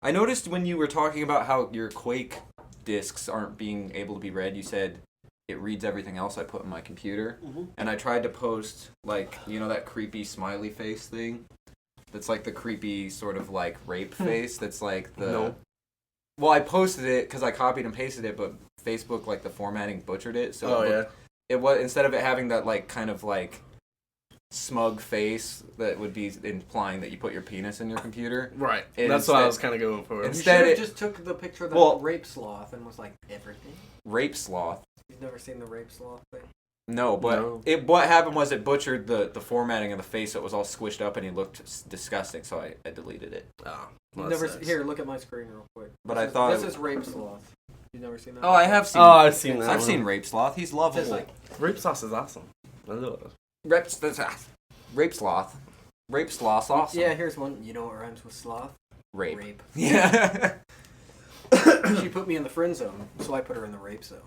I noticed when you were talking about how your Quake discs aren't being able to be read, you said it reads everything else I put in my computer. Mm-hmm. And I tried to post, like, you know that creepy smiley face thing? That's like the creepy sort of like rape face that's like the... No. Well, I posted it because I copied and pasted it, but Facebook, like, the formatting butchered it. So it was, instead of it having that, like, kind of like smug face that would be implying that you put your penis in your computer. Right. That's what I was kind of going for. Instead, you just took the picture of the rape sloth and was like, everything? Rape sloth? You've never seen the rape sloth thing? No, but what happened was it butchered the formatting of the face, so it was all squished up and he looked disgusting, so I deleted it. Oh. Well, here, look at my screen real quick. But this is rape sloth. You've never seen that? Oh, I have seen. Oh, I've seen that. I've seen rape sloth. He's lovable. Like, rape sauce is awesome. I love it. Rape sloth. Rape sloth awesome. Yeah, here's one. You know what rhymes with sloth? Rape. Yeah. She put me in the friend zone, so I put her in the rape zone.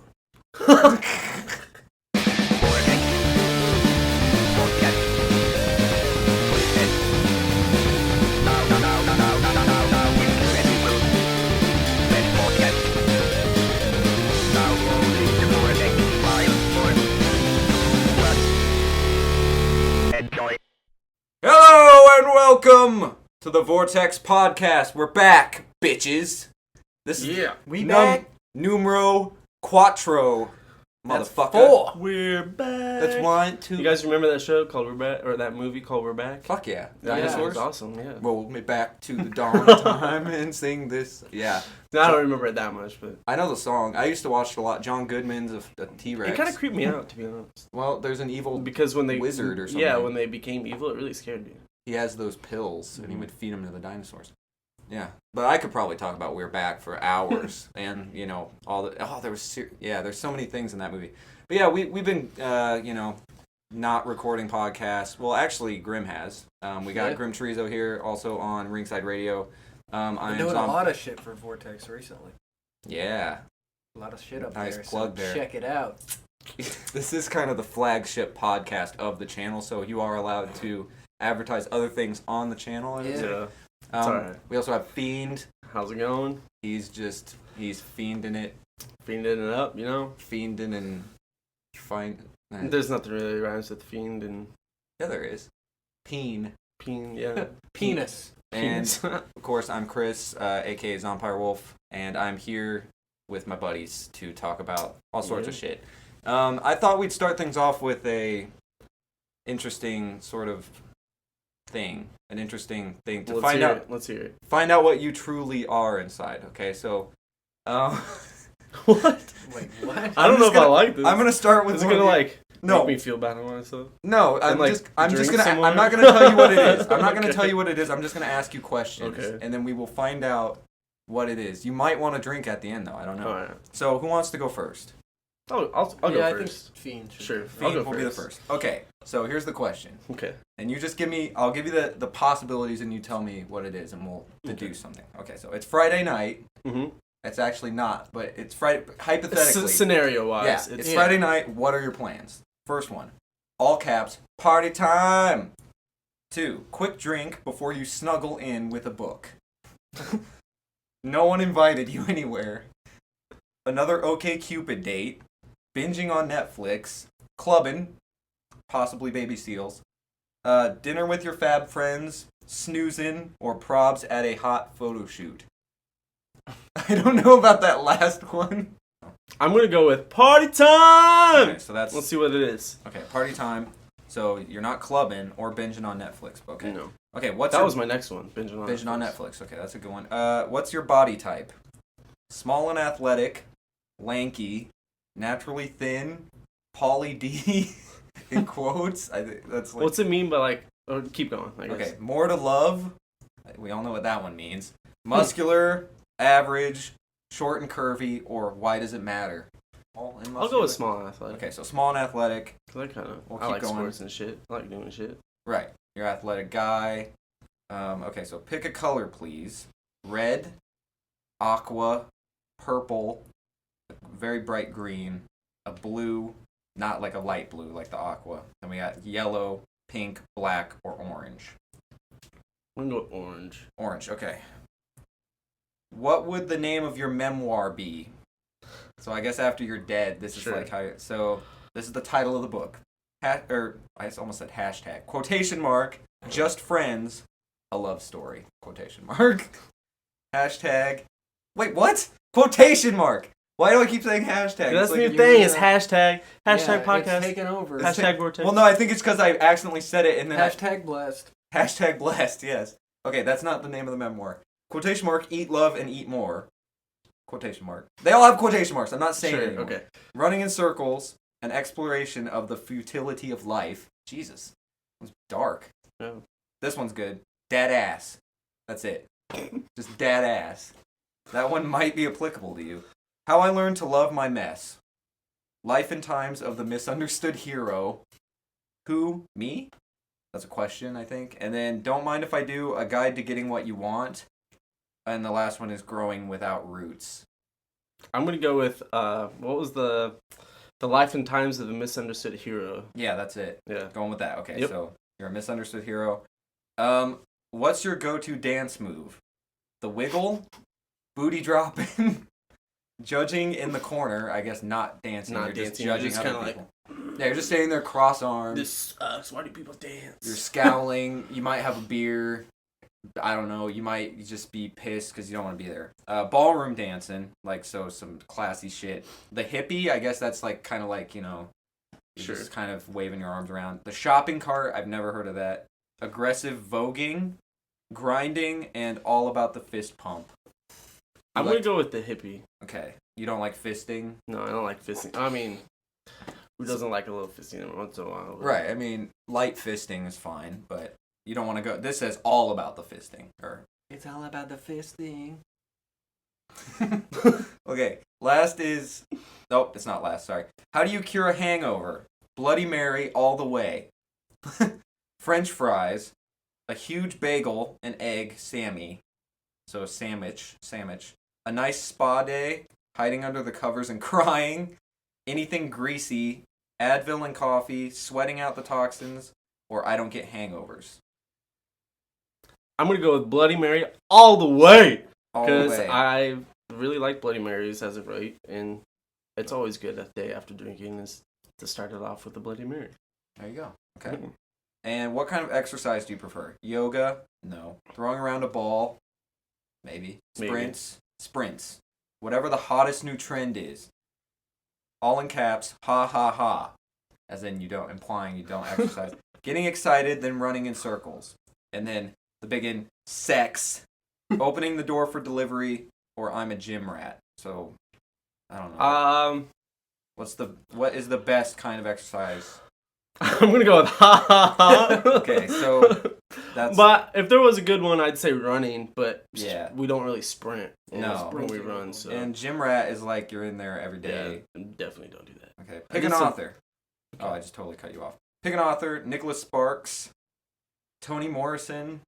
Hello and welcome to the Vortex podcast. We're back, bitches. This is we back. Numero quattro. That's Motherfucker. 4. We're back. That's 1, 2. You guys remember that show called We're Back, or that movie called We're Back? Fuck yeah. Yeah, it Dinosaurs. was awesome. Yeah. Roll me back to the dawn of time and sing this. Yeah. No, I don't remember it that much, but I know the song. I used to watch it a lot. John Goodman's a T-Rex. it kind of creeped me out, to be honest. Well, there's an evil Because when they wizard or something. Yeah, when they became evil, it really scared me. He has those pills, and he would feed them to the dinosaurs. Yeah, but I could probably talk about We're Back for hours, and you know all the there's so many things in that movie. But yeah, we've been not recording podcasts. Well, actually, Grimm has. We got Grimm Chorizo here, also on Ringside Radio. I'm doing a lot of shit for Vortex recently. Yeah, a lot of shit up nice there. plug so there. Check it out. This is kind of the flagship podcast of the channel, so you are allowed to advertise other things on the channel. Yeah. Sorry. We also have Fiend. How's it going? He's fiending it. Fiending it up, you know? Fiending and There's nothing really rhymes with fiend and... Yeah, there is. Peen, yeah. Penis. And, of course, I'm Chris, a.k.a. Zompire Wolf, and I'm here with my buddies to talk about all sorts of shit. I thought we'd start things off with a interesting sort of thing. An interesting thing to find out. Let's hear it. Find out what you truly are inside, okay? So, what? Wait, what? I don't know if I like this. I'm gonna start with. Is it gonna make No. me feel bad about myself? No, I'm like, just gonna. somewhere? I'm not gonna tell you what it is. I'm not gonna Okay. tell you what it is. I'm just gonna ask you questions, Okay. and then we will find out what it is. You might want to drink at the end, though. I don't know. All right. So, who wants to go first? I'll go I first. think Fiend should. Sure. Fiend I'll go will be the first. Okay. So here's the question, Okay. and you just I'll give you the possibilities, and you tell me what it is, and we'll deduce something. Okay. So it's Friday night. Mm-hmm. It's actually not, but it's Friday. Hypothetically, Scenario-wise. yeah, it's Friday night. What are your plans? First one, all caps, party time. 2, quick drink before you snuggle in with a book. No one invited you anywhere. Another OkCupid date. Binging on Netflix. Clubbing. Possibly baby seals. Dinner with your fab friends. Snoozing. Or probs at a hot photo shoot. I don't know about that last one. I'm gonna go with party time. Okay, so that's... Let's see what it is. Okay, party time. So you're not clubbing or binging on Netflix. Okay. No. Okay, That was my next one. Binging on Binging on Netflix. Okay, that's a good one. What's your body type? Small and athletic, lanky, naturally thin, Pauly D, in quotes. I think that's like... What's it mean by like... Oh, keep going, I guess. Okay, more to love. We all know what that one means. Muscular, average, short and curvy, or why does it matter? I'll go with small and athletic. Okay, so small and athletic. Cause I keep like going. sports and shit. I like doing shit. Right. You're an athletic guy. Okay, so pick a color, please. Red, aqua, purple, very bright green, a blue, not like a light blue like the aqua. Then we got yellow, pink, black, or orange. I'm gonna go with orange. Orange, okay. What would the name of your memoir be? So I guess after you're dead, this is like how. So this is the title of the book. I almost said hashtag. Quotation mark. Just friends. A love story. Quotation mark. Hashtag. Wait, what? Quotation mark. Why do I keep saying hashtag? That's it's the like new thing. It's hashtag podcast. It's taken over. Hashtag Vortex. Well, no, I think it's because I accidentally said it and then Hashtag blessed. Hashtag blessed, yes. Okay, that's not the name of the memoir. Quotation mark, eat, love, and eat more. Quotation mark. They all have quotation marks. I'm not saying it anymore. Okay. Running in circles, an exploration of the futility of life. Jesus. It's dark. Oh. This one's good. Dad ass. That's it. Just dad ass. That one might be applicable to you. How I learned to love my mess. Life and times of the misunderstood hero. Who? Me? That's a question, I think. And then, don't mind if I do, a guide to getting what you want. And the last one is growing without roots. I'm gonna go with what was the life and times of the misunderstood hero? Yeah, that's it. Yeah. Going with that. Okay, Yep. So you're a misunderstood hero. What's your go-to dance move? The wiggle, booty dropping, judging in the corner. I guess not dancing. Not you're dancing. just judging You're just other kinda people. Yeah, you're just standing there cross-armed. This sucks. Why do people dance? You're scowling. You might have a beer. I don't know. You might just be pissed because you don't want to be there. Ballroom dancing, like some classy shit. The hippie, I guess that's like kind of like you're just kind of waving your arms around. The shopping cart, I've never heard of that. Aggressive voguing, grinding, and all about the fist pump. I'm gonna go with the hippie. Okay, you don't like fisting? No, I don't like fisting. I mean, who doesn't like a little fisting every once in a while? But... Right. I mean, light fisting is fine, but you don't want to go. This says all about the fisting, or It's all about the fisting. okay. Last is nope. It's not last. Sorry. How do you cure a hangover? Bloody Mary all the way. French fries, a huge bagel, an egg, Sammy. So sandwich. A nice spa day, hiding under the covers and crying. Anything greasy, Advil and coffee, sweating out the toxins, or I don't get hangovers. I'm gonna go with Bloody Mary all the way All the because way. I really like Bloody Marys as of right, and it's always good that day after drinking is to start it off with a Bloody Mary. There you go. Okay. And what kind of exercise do you prefer? Yoga? No. Throwing around a ball? Maybe. Sprints. Whatever the hottest new trend is. All in caps, ha ha ha. As in implying you don't exercise. Getting excited, then running in circles. And then the big in, sex. Opening the door for delivery, or I'm a gym rat. So, I don't know. What is the best kind of exercise? I'm gonna go with ha ha ha. Okay, so that's. But if there was a good one, I'd say running. But Yeah. we don't really sprint. No. when we run. So And gym rat is like you're in there every yeah, day. definitely don't do that. Okay, pick an author. Oh, I just totally cut you off. Pick an author: Nicholas Sparks, Toni Morrison,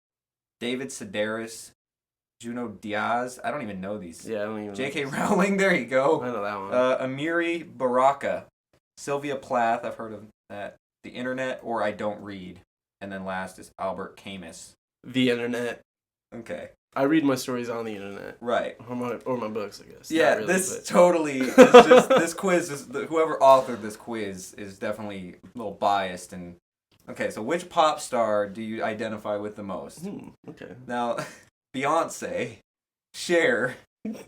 David Sedaris, Junot Diaz. I don't even know these. Yeah, I don't even. J.K. Rowling. There you go. I know that one. Amiri Baraka, Sylvia Plath. I've heard of that. The Internet, or I Don't Read. And then last is Albert Camus. The internet. Okay. I read my stories on the internet. Right. Or my books, I guess. Yeah, Not really, this but... totally is just this quiz is whoever authored this quiz is definitely a little biased. And okay, so which pop star do you identify with the most? Okay. Now, Beyonce, Cher,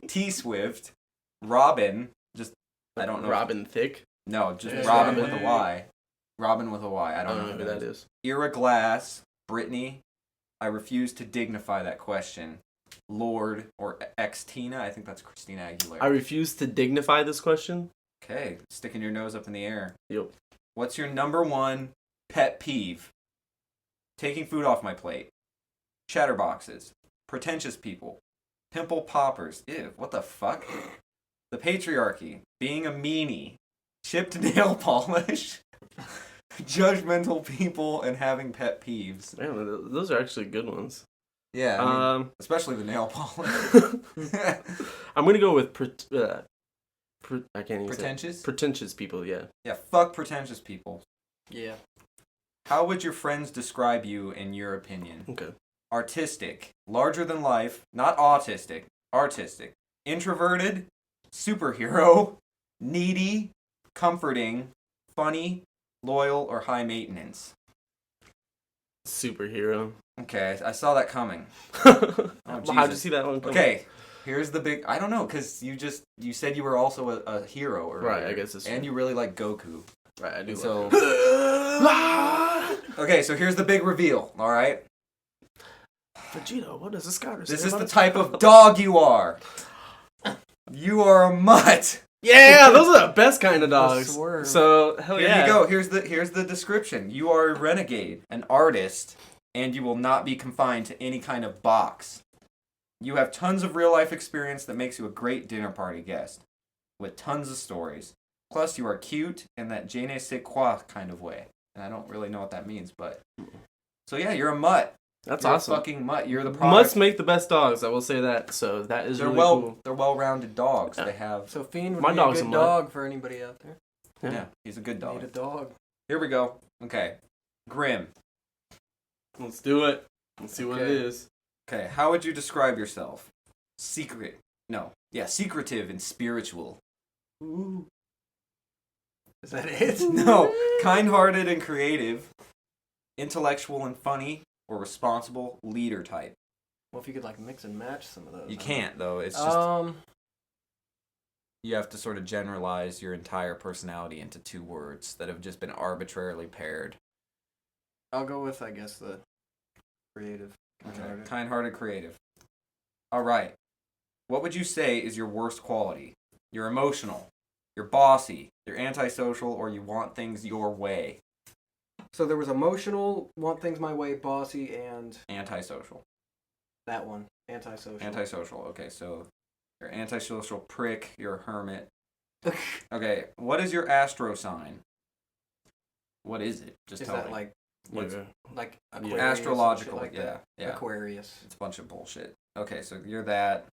T Swift, Robin. Just I don't know. Robin Thicke. No, just Yeah, Robin Robin. with a Y. Robin with a Y. I don't know who that is. Ira Glass, Britney. I refuse to dignify that question. Lord or X-Tina. I think that's Christina Aguilera. I refuse to dignify this question. Okay, sticking your nose up in the air. Yep. What's your number one pet peeve? Taking food off my plate. Chatterboxes. Pretentious people. Pimple poppers. Ew, what the fuck? The patriarchy. Being a meanie. Chipped nail polish. Judgmental people and having pet peeves. Man, those are actually good ones. Yeah, I mean, especially the nail polish. I'm gonna go with I can't even Pretentious? say pretentious people. Yeah. Yeah, fuck pretentious people. Yeah. How would your friends describe you in your opinion? Okay. Artistic, larger than life, not autistic, artistic, introverted, superhero, needy, comforting, funny, loyal, or high maintenance. Superhero. Okay, I saw that coming. How'd you see that one coming? Okay, here's the big... I don't know, because you said you were also a hero earlier. Right, I guess it's and true. you really like Goku. Right, I do. And so... Like Okay, so here's the big reveal, alright? Vegeta, what does the Scouter say? This is about the it? type of dog you are. You are a mutt. Yeah, those are the best kind of dogs. swerve. So hell Here yeah. you go. Here's the description. You are a renegade, an artist, and you will not be confined to any kind of box. You have tons of real life experience that makes you a great dinner party guest, with tons of stories. Plus, you are cute in that je ne sais quoi kind of way, and I don't really know what that means, but so yeah, you're a mutt. That's You're awesome. A fucking mutt. You're the product. Mutts make the best dogs. I will say that. So that is They're really cool. They're well-rounded dogs. Yeah. They have. So Fiend would My be a dog's a good mutt. dog for anybody out there. Yeah, he's a good Need a dog. dog. Here we go. Okay, Grimm. Let's do it. Let's see what it Okay. is. Okay, how would you describe yourself? Secretive and spiritual. Ooh. Is that it? No, kind-hearted and creative, intellectual and funny, or responsible leader type. Well, if you could like mix and match some of those. You can't though. It's just It's you have to sort of generalize your entire personality into 2 words that have just been arbitrarily paired. I'll go with I guess the creative. Okay, kind-hearted, creative. All right. What would you say is your worst quality? You're emotional, you're bossy, you're antisocial, or you want things your way. So there was emotional, want things my way, bossy, and Antisocial. that one, antisocial. Antisocial. Okay, so you're an antisocial prick, you're a hermit. Okay, what is your astro sign? What is it? Just Is tell that me. like Yeah. Aquarius and shit Astrological, like yeah. that? Yeah. Aquarius. It's a bunch of bullshit. Okay, so you're that.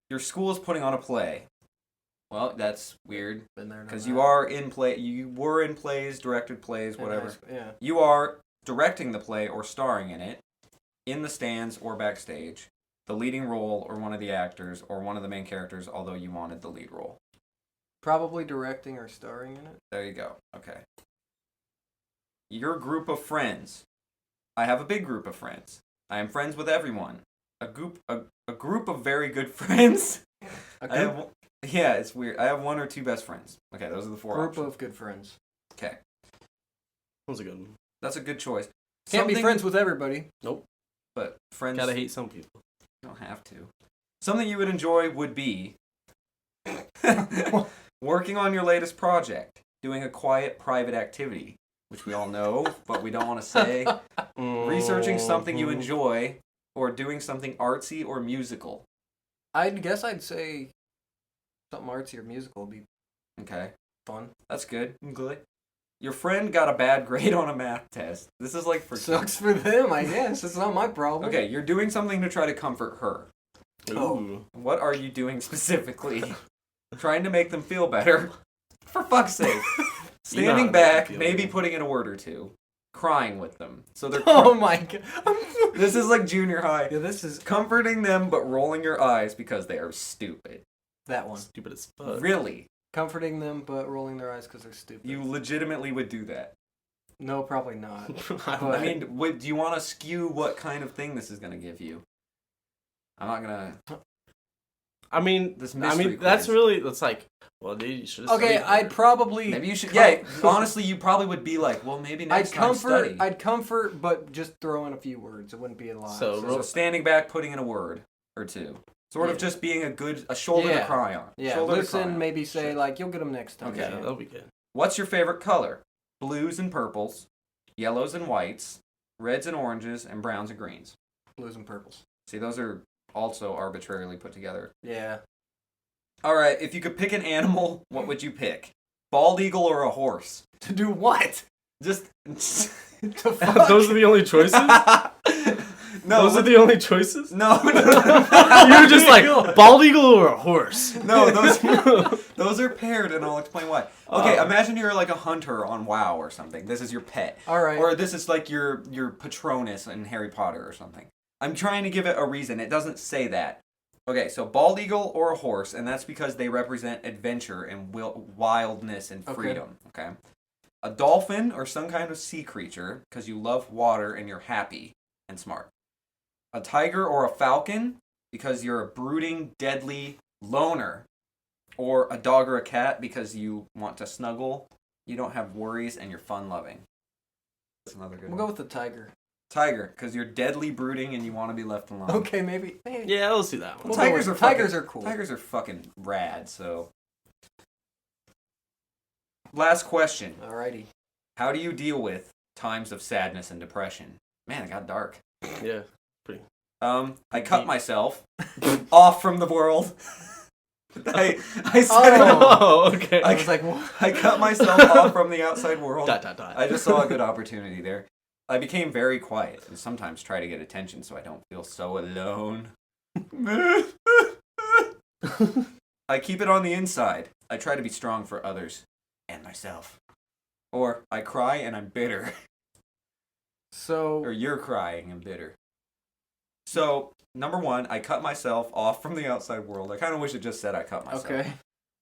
Your school is putting on a play. Well, that's weird Been there. because you are in play. You were in plays, directed plays, whatever. Yeah. You are directing the play or starring in it, in the stands or backstage, the leading role or one of the actors or one of the main characters, although you wanted the lead role. Probably directing or starring in it. There you go. Okay. Your group of friends. I have a big group of friends. I am friends with everyone. A group of very good friends. Yeah, it's weird. I have 1 or 2 best friends. Okay, those are the 4 Group options. of good friends. Okay, That was a good one. that's a good choice. Can't be Something- friends with everybody. but friends Gotta hate some people. don't have to. Something you would enjoy would be working on your latest project, doing a quiet, private activity, which we all know, but we don't want to say, researching something you enjoy, or doing something artsy or musical. I guess I'd say something artsy or musical would be Okay, fun. that's good. Good. Your friend got a bad grade on a math test. This is like for Sucks for them, I guess. It's not my problem. Okay, you're doing something to try to comfort her. Ooh. What are you doing specifically? Trying to make them feel better. For fuck's sake. Standing back, maybe putting in a word or 2. Crying with them. So they're Oh my god. This is like junior high. Yeah, this is Comforting them but rolling your eyes because they are stupid. that one. Stupid as fuck. Really? Comforting them but rolling their eyes because they're stupid. You legitimately would do that. No, probably not. I mean, do you want to skew what kind of thing this is going to give you? I'm not going to... I mean, This mystery that's quiz. really, that's like, well, dude, you should have Okay, I'd probably Maybe you should... Yeah, honestly, you probably would be like, well, maybe next time study. I'd comfort, but just throw in a few words. It wouldn't be a lot. So standing back, putting in a word or 2. Sort of Yeah. just being a shoulder to Yeah. cry on. yeah, Shoulder to cry listen, on. maybe say Shit. like, you'll get them next time. Okay. Yeah, that'll be good. What's your favorite color? Blues and purples, yellows and whites, reds and oranges, and browns and greens. Blues and purples. See, those are also arbitrarily put together. Yeah. All right, if you could pick an animal, what would you pick? Bald eagle or a horse? To do what? Just... The fuck? Those are the only choices? No, Those are the only choices? no, You were just like, bald eagle or a horse? no, those are paired, and I'll explain why. Okay, imagine you're like a hunter on WoW or something. This is your pet. All right. Or this is like your Patronus in Harry Potter or something. I'm trying to give it a reason. It doesn't say that. Okay, so bald eagle or a horse, and that's because they represent adventure and wildness and freedom. Okay. A dolphin or some kind of sea creature because you love water and you're happy and smart. A tiger or a falcon because you're a brooding, deadly loner. Or a dog or a cat because you want to snuggle, you don't have worries, and you're fun-loving. That's another good We'll one. go with the tiger. Tiger, because you're deadly brooding and you want to be left alone. Okay, maybe. Yeah, let's do that one. We'll Tigers are cool. Tigers are fucking rad, so. Last question. Alrighty. How do you deal with times of sadness and depression? Man, it got dark. Yeah. I cut myself off from the world. I said Oh, okay. I was like, what? I cut myself off from the outside world. ... I just saw a good opportunity there. I became very quiet and sometimes try to get attention so I don't feel so alone. I keep it on the inside. I try to be strong for others and myself. Or I cry and I'm bitter. So... Or you're crying and bitter. So, number 1, I cut myself off from the outside world. I kind of wish it just said I cut myself. Okay.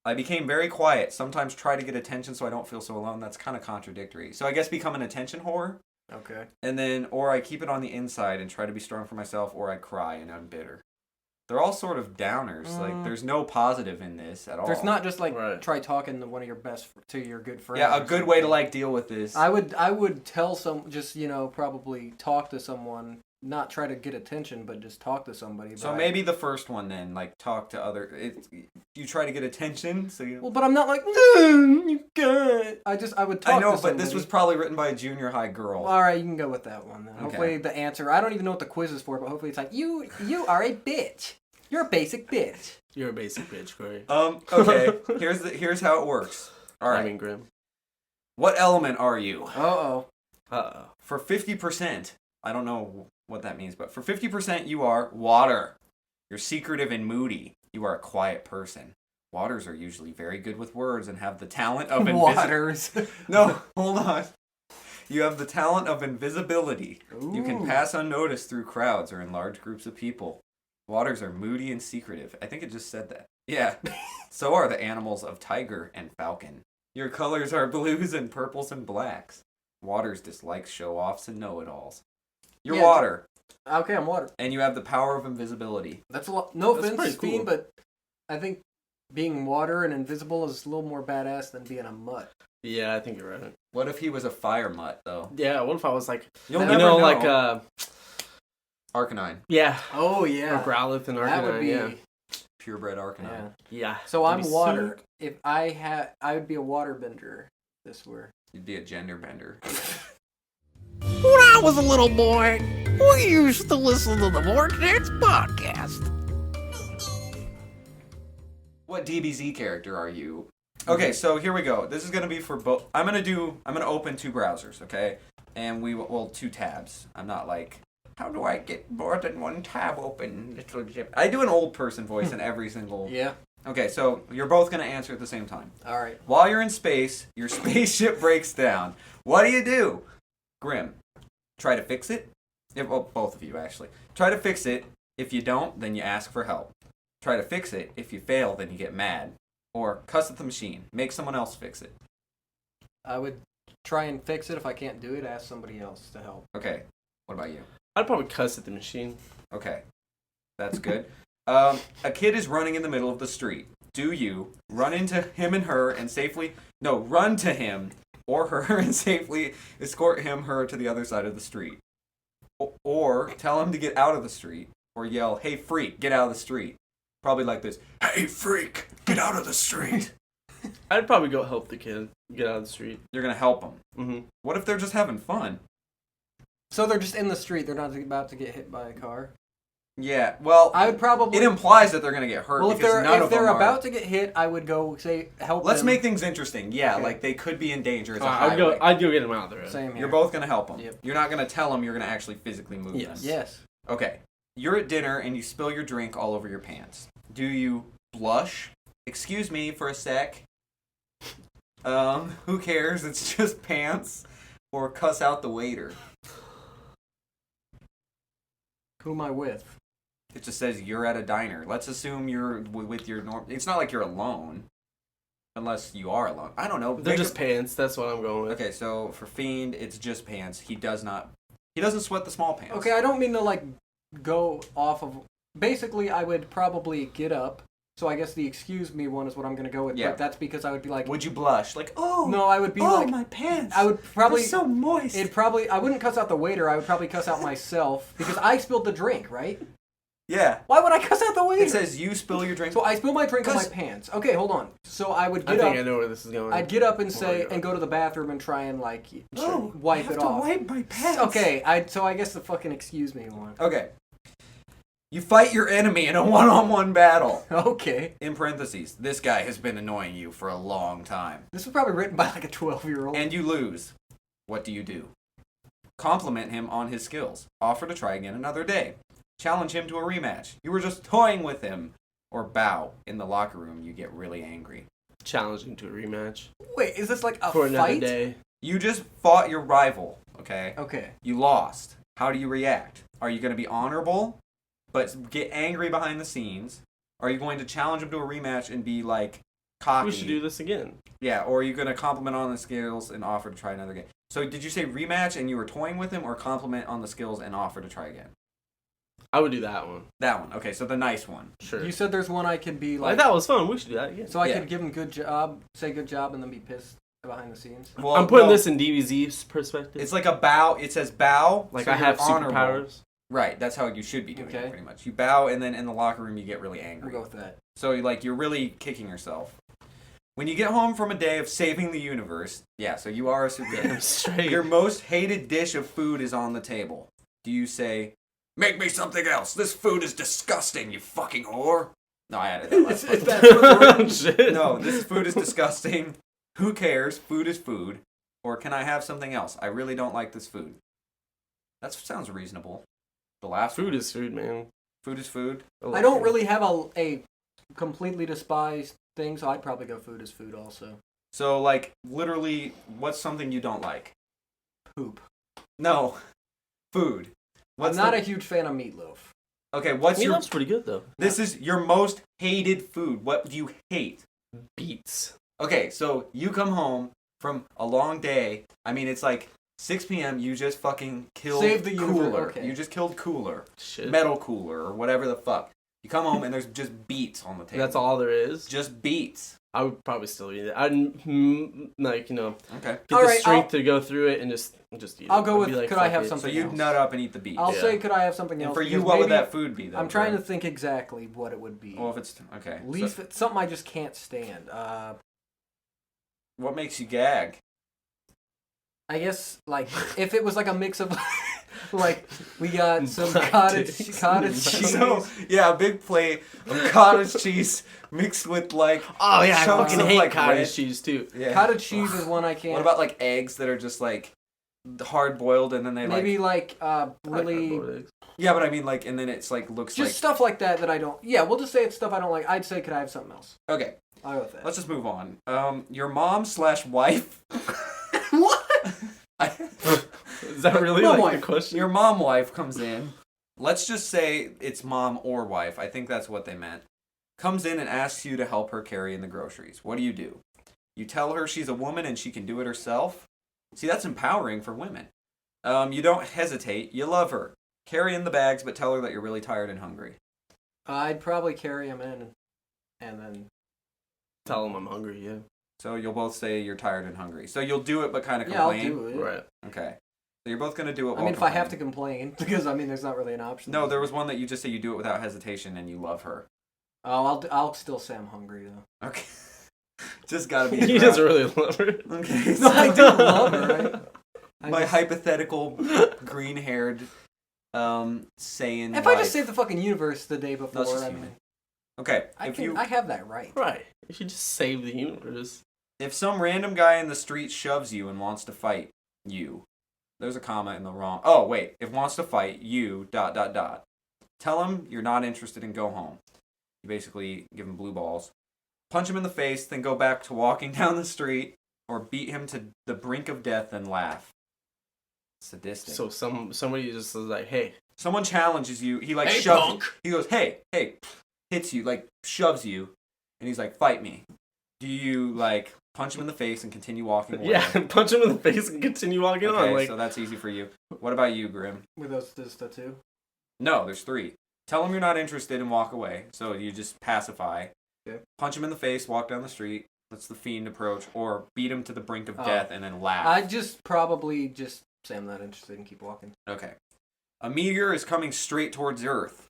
I became very quiet. Sometimes try to get attention so I don't feel so alone. That's kind of contradictory. So I guess become an attention whore. Okay. And then, or I keep it on the inside and try to be strong for myself, or I cry and I'm bitter. They're all sort of downers. Like, there's no positive in this at all. There's not just like try talking to one of your to your good friends. Yeah, a good way to like deal with this. I would tell just probably talk to someone. Not try to get attention, but just talk to somebody. So maybe the first one then, like talk to other. You try to get attention, so you. Well, but I'm not like you good. I would talk. I know, to but somebody. this was probably written by a junior high girl. All right, you can go with that one then. Okay. Hopefully the answer. I don't even know what the quiz is for, but hopefully it's like you are a bitch. You're a basic bitch. You're a basic bitch, Corey. Okay. Here's how it works. All right. I mean, Grimm. What element are you? Uh-oh. For 50%, I don't know what that means, but for 50% you are water. You're secretive and moody. You are a quiet person. Waters are usually very good with words and have the talent of Waters. No, hold on. You have the talent of invisibility. Ooh. You can pass unnoticed through crowds or in large groups of people. Waters are moody and secretive. I think it just said that. Yeah. So are the animals of tiger and falcon. Your colors are blues and purples and blacks. Waters dislikes show-offs and know-it-alls. You're water. Okay, I'm water. And you have the power of invisibility. That's a lot. No That's offense, pretty cool. Fiend, but I think being water and invisible is a little more badass than being a mutt. Yeah, I think you're right. What if he was a fire mutt, though? Yeah, what if I was like, You'll you never know, know. like, Arcanine. yeah. Oh, yeah. Or Growlithe and Arcanine, That would be... yeah. Purebred Arcanine. Yeah. Yeah. So That'd I'm be water. sick. If I would be a water bender. This were. You'd be a gender bender. When I was a little boy, we used to listen to the Vortex podcast. What DBZ character are you? Okay, so here we go. This is going to be for both. I'm going to open 2 browsers, okay? And well, 2 tabs. I'm not like, how do I get more than 1 tab open, little Jip? I do an old person voice in every single... Yeah. Okay, so you're both going to answer at the same time. All right. While you're in space, your spaceship breaks down. What do? Grimm, try to fix it. Well, both of you, actually. Try to fix it. If you don't, then you ask for help. Try to fix it. If you fail, then you get mad. Or cuss at the machine. Make someone else fix it. I would try and fix it. If I can't do it, ask somebody else to help. Okay, what about you? I'd probably cuss at the machine. Okay, that's good. A kid is running in the middle of the street. Do you run into him and her and safely... No, run to him or her and safely escort him/her to the other side of the street? Or tell him to get out of the street. Or yell, hey freak, get out of the street. Probably like this, hey freak, get out of the street. I'd probably go help the kid get out of the street. You're going to help them. Mm-hmm. What if they're just having fun? So they're just in the street. They're not about to get hit by a car. Yeah, well, I would probably... it implies that they're going to get hurt. Well, if because none of them are. about to get hit, I would go say help Let's them. make things interesting. Yeah, Okay. like they could be in danger. It's a I'd highway. go get him out of there. Same here. You're both going to help them. Yep. You're not going to tell them. You're going to actually physically move them. Yes. Okay. You're at dinner and you spill your drink all over your pants. Do you blush? Excuse me for a sec. Who cares? It's just pants. Or cuss out the waiter. Who am I with? It just says you're at a diner. Let's assume you're with your norm. It's not like you're alone. Unless you are alone. I don't know. They're just pants. That's what I'm going with. Okay, so for Fiend, it's just pants. He doesn't sweat the small pants. Okay, I don't mean to, like, go off of... Basically, I would probably get up. So I guess the excuse me one is what I'm going to go with. Yeah. But that's because I would be like... Would you blush? Like, oh! No, I would be like... my pants! I would probably... They're so moist! I wouldn't cuss out the waiter. I would probably cuss out myself. Because I spilled the drink, right? Yeah. Why would I cuss out the waiter? It says you spill your drink. So I spill my drink on my pants. Okay, hold on. So I would get I up. think I know where this is going. I'd get up and say and go to the bathroom and try and like wipe it off. wipe my pants. Okay, so I guess the fucking excuse me one. Okay. You fight your enemy in a one-on-one battle. Okay. In parentheses, this guy has been annoying you for a long time. This was probably written by like a 12-year-old. And you lose. What do? Compliment him on his skills. Offer to try again another day. Challenge him to a rematch. You were just toying with him. Or bow. In the locker room, you get really angry. Challenging to a rematch. Wait, is this like a for fight? another day. You just fought your rival, okay? Okay. You lost. How do you react? Are you going to be honorable, but get angry behind the scenes? Are you going to challenge him to a rematch and be like cocky? We should do this again. Yeah, or are you going to compliment on the skills and offer to try another game? So did you say rematch and you were toying with him, or compliment on the skills and offer to try again? I would do that one. That one. Okay, so the nice one. Sure. You said there's one I could be Like like... that was fun. We should do that again. So I could give him good job, say good job, and then be pissed behind the scenes? Well, I'm putting no, this in DBZ's perspective. It's like a bow. It says bow. like so I have you're honorable. superpowers. Right, that's how you should be doing Okay. it, pretty much. You bow, and then in the locker room, you get really angry. We'll go with that. So, like, you're really kicking yourself. When you get home from a day of saving the universe, yeah, so you are a superhero. Damn straight. Your most hated dish of food is on the table. Do you say, make me something else. This food is disgusting, you fucking whore. No, I added that last Is part. that Shit. No, this food is disgusting. Who cares? Food is food. Or can I have something else? I really don't like this food. That sounds reasonable. The last Food is food, man. food is food. I don't really have a completely despised thing, so I'd probably go food is food also. So, like, literally, what's something you don't like? Poop. No. Food. I'm not a huge fan of meatloaf. Okay, what's your... Meatloaf's pretty good though. This is your most hated food. What do you hate? Beets. Okay, so you come home from a long day. I mean, it's like 6 p.m. You just fucking killed Save the Cooler. universe, okay. You just killed Cooler. Shit. Metal Cooler or whatever the fuck. You come home and there's just beets on the table. That's all there is. Just beets. I would probably still eat it. I'd like Okay. get All the right, strength to go through it and just eat it. I'll go I'd with, be like, could I fuck have it. something So you'd else? nut up and eat the beets. I'll Yeah. say, could I have something And else? for you, because what would maybe- that food be, though? I'm trying to Greg? think exactly what it would be. Well, if it's... Okay. Least So, it's something I just can't stand. what makes you gag? I guess like if it was like a mix of like we got some Black cottage dicks. cheese. So, yeah, a big plate of cottage cheese mixed with, like... Oh yeah, I chunks fucking of, hate like, cottage red- cheese too. Yeah. Cottage cheese is one I can't. What about, like, eggs that are just, like, hard-boiled and then they, maybe like... really Yeah, but I mean, like, and then it's, like, looks just like... stuff like that I don't. Yeah, we'll just say it's stuff I don't like. I'd say could I have something else? Okay, I'll go with that. let's just move on. Your mom/wife... What? Is that really Mom like wife. the question? Your mom/wife comes in. Let's just say it's mom or wife. I think that's what they meant. Comes in and asks you to help her carry in the groceries. What do? You tell her she's a woman and she can do it herself? See, that's empowering for women. You don't hesitate. You love her. Carry in the bags, but tell her that you're really tired and hungry. I'd probably carry him in, and then Tell them I'm hungry. Yeah. So you'll both say you're tired and hungry. So you'll do it, but kind of yeah, I'll complain? do it. Right. Okay. So you're both going to do it I while mean, if I have to complaining. complain, because I mean, there's not really an option. No, there was one that you just say you do it without hesitation and you love her. Oh, I'll still say I'm hungry though. Okay. Just gotta be. He doesn't really love her. Okay. No, I do love her. Right? My hypothetical green-haired saying. If I just saved the fucking universe the day before, just I human. mean, Okay, I have that right. Right. You should just save the universe. if some random guy in the street shoves you and wants to fight you, there's a comma in the wrong. Oh wait, if wants to fight you ... Tell him you're not interested and go home. You basically give him blue balls, punch him in the face, then go back to walking down the street, or beat him to the brink of death and laugh. Sadistic. So somebody just is like, hey. Someone challenges you. He like Hey, shoves punk. you. He goes, hey, hits you, like shoves you, and he's like, fight me. Do you like punch him in the face and continue walking away? Yeah, punch him in the face and continue walking on. Okay, Like, so that's easy for you. What about you, Grimm? With those, there's the two. No, there's 3. Tell him you're not interested and walk away. So you just pacify. Okay. Punch him in the face, walk down the street. That's the fiend approach. Or beat him to the brink of death and then laugh. I'd just probably just say I'm not interested and keep walking. Okay. A meteor is coming straight towards Earth.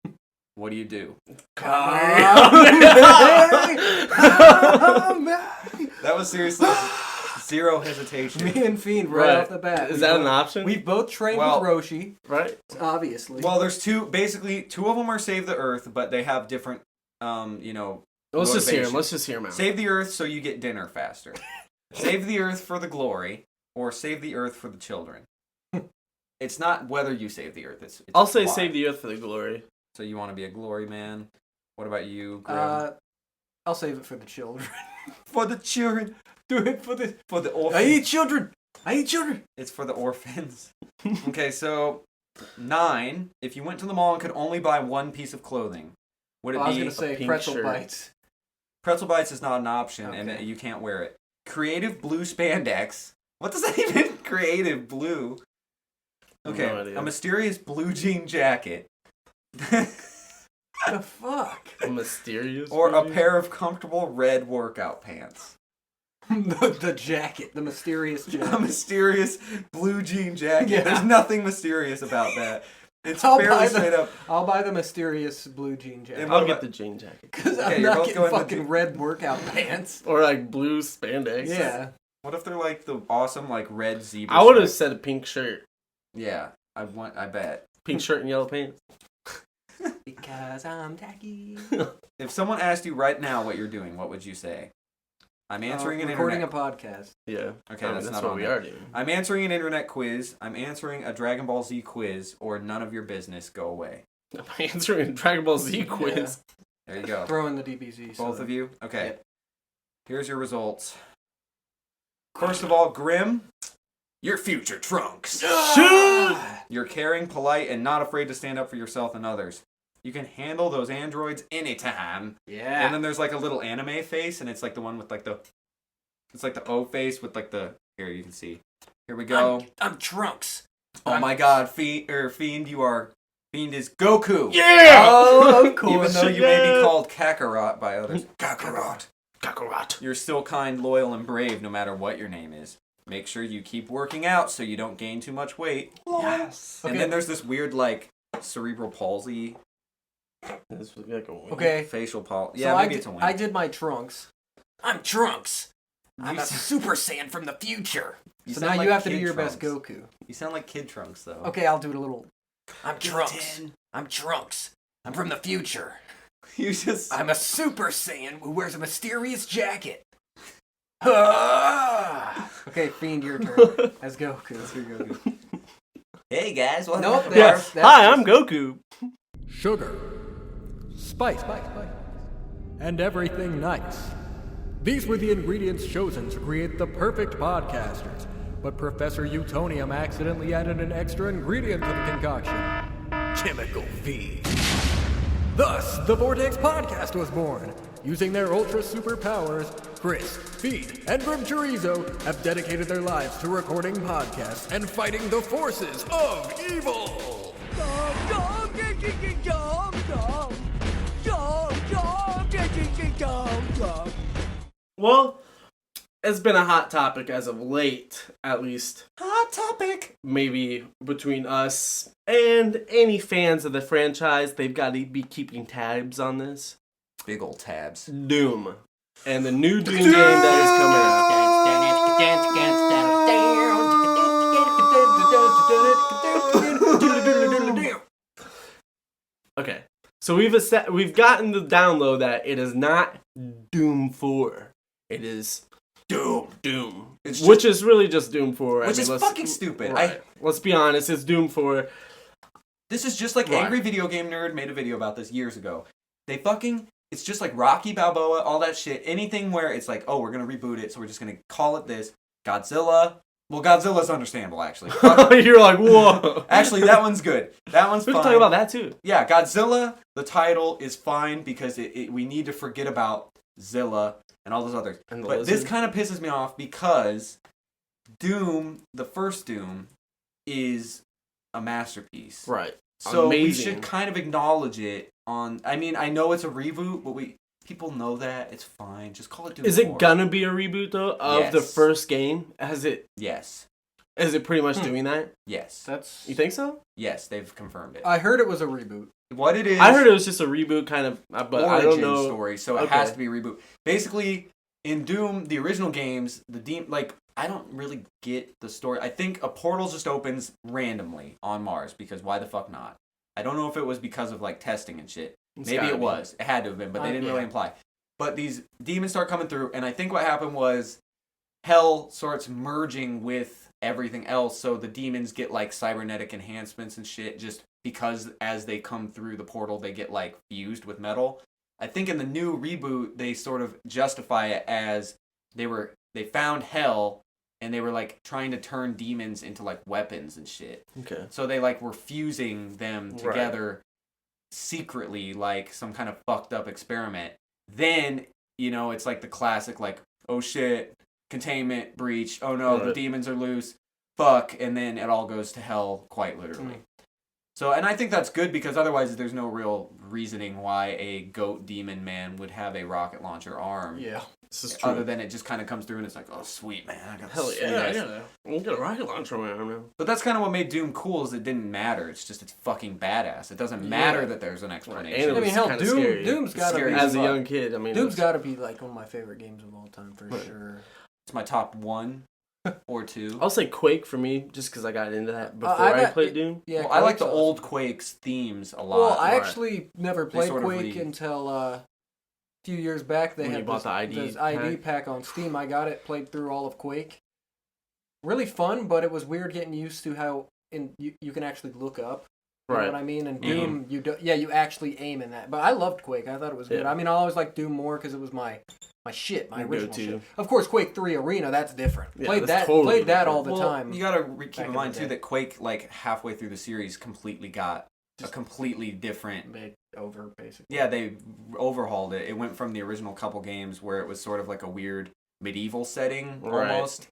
What do you do? That was seriously zero hesitation. Me and Fiend right off the bat. Is that an option? We've both trained Well, with Roshi, right? obviously. Well, there's 2. Basically, 2 of them are save the Earth, but they have different, Let's just hear him. motivation. Let's just hear him out. Save the Earth so you get dinner faster. Save the Earth for the glory, or save the Earth for the children. It's not whether you save the Earth. It's I'll say why. save the Earth for the glory. So you want to be a glory man. What about you, Grimm? I'll save it for the children. For the children. Do it for the orphans. I eat children. It's for the orphans. Okay, so 9. If you went to the mall and could only buy one piece of clothing, would it I was be gonna say pink pretzel shirt? bites. Pretzel Bites is not an option, Okay. and you can't wear it. Creative blue spandex. What does that even? Creative blue. Okay, No idea. a mysterious blue jean jacket. The fuck? A mysterious. Or a movie? pair of comfortable red workout pants. the jacket, the mysterious A jacket. mysterious blue jean jacket. Yeah. There's nothing mysterious about that. It's I'll fairly buy straight up. I'll buy the mysterious blue jean jacket. And I'll what get about- the jean jacket. Because Okay, I'm you're not both getting going the fucking jean- red workout pants. Or like blue spandex. Yeah. What if they're like the awesome like red zebra? I would have stripes? said a pink shirt. Yeah, I bet. Pink shirt and yellow pants. Because I'm tacky. If someone asked you right now what you're doing, what would you say? I'm answering an recording internet. a podcast. Yeah. Okay, I mean, that's that's not what on we there. are doing. I'm answering an internet quiz. I'm answering a Dragon Ball Z quiz, or none of your business. Go away. I'm answering a Dragon Ball Z quiz. There you go. Throw in the DBZ. Both so of you. Okay. Yep. Here's your results. First of all, Grimm, your future Trunks. Shoot! You're caring, polite, and not afraid to stand up for yourself and others. You can handle those androids anytime. Yeah. And then there's like a little anime face, and it's like the one with like the... It's like the O face with like the... Here, you can see. Here we go. I'm Trunks. Oh my god, Fiend, you are... Fiend is Goku! Yeah! Oh, of course. Even though you may be called Kakarot by others. Kakarot. Kakarot. You're still kind, loyal, and brave no matter what your name is. Make sure you keep working out so you don't gain too much weight. Yes. And Okay. then there's this weird, like, cerebral palsy, This would be like a wink. Okay. facial palsy. So Yeah, maybe I it's a wink. I did my Trunks. I'm Trunks. I'm You a s- Super Saiyan from the future. You So sound now like you have to do Kid your best Trunks. Goku. You sound like Kid Trunks, though. Okay, I'll do it a little. I'm Give it Trunks. 10. I'm Trunks. I'm from the future. You just... I'm a Super Saiyan who wears a mysterious jacket. Okay, Fiend, your turn. As Goku. Goku. Hey, guys. Welcome Nope, to the Yeah. that's Hi, just- I'm Goku. Sugar, spice, and everything nice. These were the ingredients chosen to create the perfect podcasters, but Professor Utonium accidentally added an extra ingredient to the concoction: chemical feed. Thus, the Vortex podcast was born. Using their ultra superpowers, Chris, Feed, and Grim Chorizo have dedicated their lives to recording podcasts and fighting the forces of evil. Well, it's been a hot topic as of late, at least Hot topic. maybe between us and any fans of the franchise. They've got to be keeping tabs on this. Big old tabs. Doom. And the new Doom game that is coming out. Okay. So we've gotten the download that it is not Doom 4. It is Doom. It's Which is really just Doom 4. Which is fucking stupid. Right. Let's be honest, it's Doom 4. This is just like Right. Angry Video Game Nerd made a video about this years ago. It's just like Rocky Balboa, all that shit. Anything where it's like, oh, we're going to reboot it, so we're just going to call it this. Godzilla, Well, Godzilla's understandable, actually. You're like, whoa. Actually, that one's good. That one's We fine. can talk about that too. Yeah, Godzilla, the title is fine because we need to forget about Zilla and all those others. And the But this lizard. kind of pisses me off because Doom, the first Doom, is a masterpiece. Right. So we Amazing. should kind of acknowledge it on... I mean, I know it's a reboot, but people know that. It's fine. Just call it Doom Is 4. it gonna be a reboot though of the Yes. first game? Is it pretty much doing that? Yes. That's. You think so? Yes, they've confirmed it. I heard it was a reboot. What it is... I heard it was just a reboot kind of, but origin I don't know. story, so it Okay. has to be a reboot. Basically, in Doom, the original games, I don't really get the story. I think a portal just opens randomly on Mars, because why the fuck not? I don't know if it was because of, like, testing and shit. It's Maybe gotta it be. was. It had to have been, but they didn't really Yeah. imply. But these demons start coming through, and I think what happened was Hell starts merging with everything else, so the demons get, like, cybernetic enhancements and shit, just because as they come through the portal, they get, like, fused with metal. I think in the new reboot, they sort of justify it as they found Hell, and they were, like, trying to turn demons into, like, weapons and shit. Okay. So they, like, were fusing them together secretly, like some kind of fucked up experiment. Then, it's like the classic, like, oh shit, containment breach, oh no, the demons are loose, fuck, and then it all goes to hell, quite literally. So, and I think that's good, because otherwise there's no real reasoning why a goat demon man would have a rocket launcher arm. Yeah. This is true. Other than it just kind of comes through and it's like, oh sweet, man, I got Hell sweet yeah, ass. I got a rocket launcher on my arm now. But that's kind of what made Doom cool, is it didn't matter. It's just, it's fucking badass. It doesn't matter that there's an explanation. And it was kinda scary. Doom's gotta Scary be As a fuck. young kid, I mean, Doom's gotta be like one of my favorite games of all time for Right. sure. It's my top 1 or 2. I'll say Quake for me, just because I got into that before I I got- played Doom. Yeah, Well, I like the Quake's old awesome. Quake's themes a lot. Well, I Right. actually never They played sort of Quake lead. until a few years back. They When you had bought the ID this ID pack on Steam. I got it, played through all of Quake. Really fun, but it was weird getting used to how you can actually look up. You know what I mean? And Doom, you actually aim in that. But I loved Quake. I thought it was good. Yeah. I mean, I always liked Doom more because it was my shit, my Your original go-to. shit. Of course, Quake 3 Arena, that's different. Yeah, played that's that totally all the Well, time. You gotta keep back in in mind the too day. that Quake, like halfway through the series, completely got a completely different. Made over, basically. Yeah, they overhauled it. It went from the original couple games where it was sort of like a weird medieval setting Right. almost,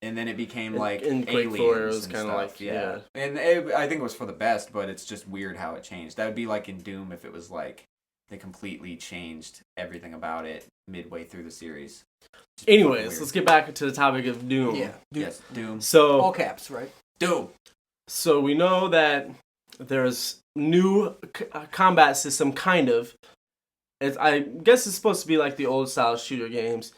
and then it became like in Quake aliens 4, it was and kinda stuff. like, yeah. And I think it was for the best, but it's just weird how it changed. That would be like in Doom if it was like they completely changed everything about it midway through the series. Just fucking Anyways, weird. let's get back to the topic of Doom. Yeah. Doom. Yes, Doom. So, All caps, right? Doom. So we know that there's new combat system, kind of. I guess it's supposed to be like the old style shooter games,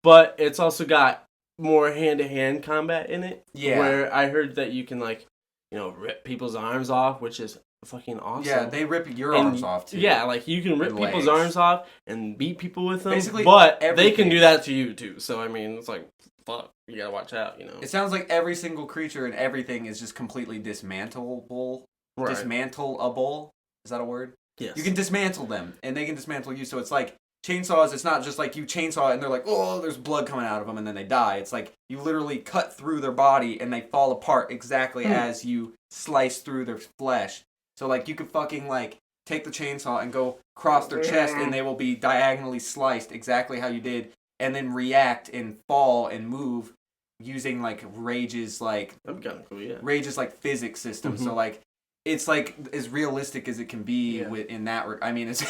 but it's also got more hand-to-hand combat in it. Yeah. Where I heard that you can rip people's arms off, which is fucking awesome. Yeah, they rip your And arms off too. Yeah, like you can rip And people's legs. arms off and beat people with them. Basically, but they everything. can do that to you too. So I mean, it's like, fuck, you gotta watch out, It sounds like every single creature and everything is just completely dismantleable. Right. Dismantleable. Is that a word? Yes. You can dismantle them, and they can dismantle you. So it's like chainsaws. It's not just like you chainsaw it and they're like, oh, there's blood coming out of them, and then they die. It's like you literally cut through their body and they fall apart exactly as you slice through their flesh. So like you could fucking like take the chainsaw and go across their chest, and they will be diagonally sliced exactly how you did, and then react and fall and move using like Rage's like That'd be kind of cool, yeah. Rage's like physics system. So like it's like as realistic as it can be in that. I mean, it's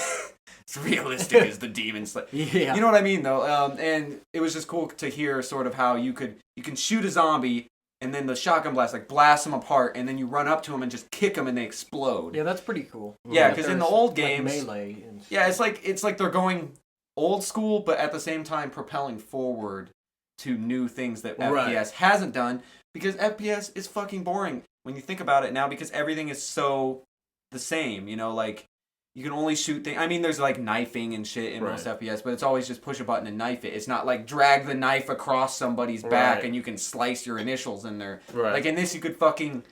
it's realistic as the demon slayer. Yeah. You know what I mean though. And it was just cool to hear sort of how you can shoot a zombie, and then the shotgun blast like blasts them apart, and then you run up to them and just kick them and they explode. Yeah, that's pretty cool. Yeah, because in the There's, old like, games, melee and stuff. yeah, it's like they're going old school, but at the same time propelling forward to new things that FPS hasn't done, because FPS is fucking boring when you think about it now, because everything is so the same, like you can only shoot things. I mean, there's like knifing and shit in most FPS, but it's always just push a button and knife it. It's not like drag the knife across somebody's back and you can slice your initials in there. Like in this, you could fucking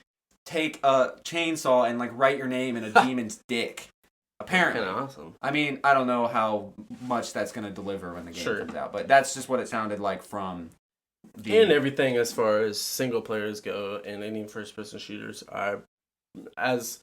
take a chainsaw and like write your name in a demon's dick. Apparently. Kind of awesome. I mean, I don't know how much that's going to deliver when the game comes out, but that's just what it sounded like from And everything as far as single players go and any first-person shooters are as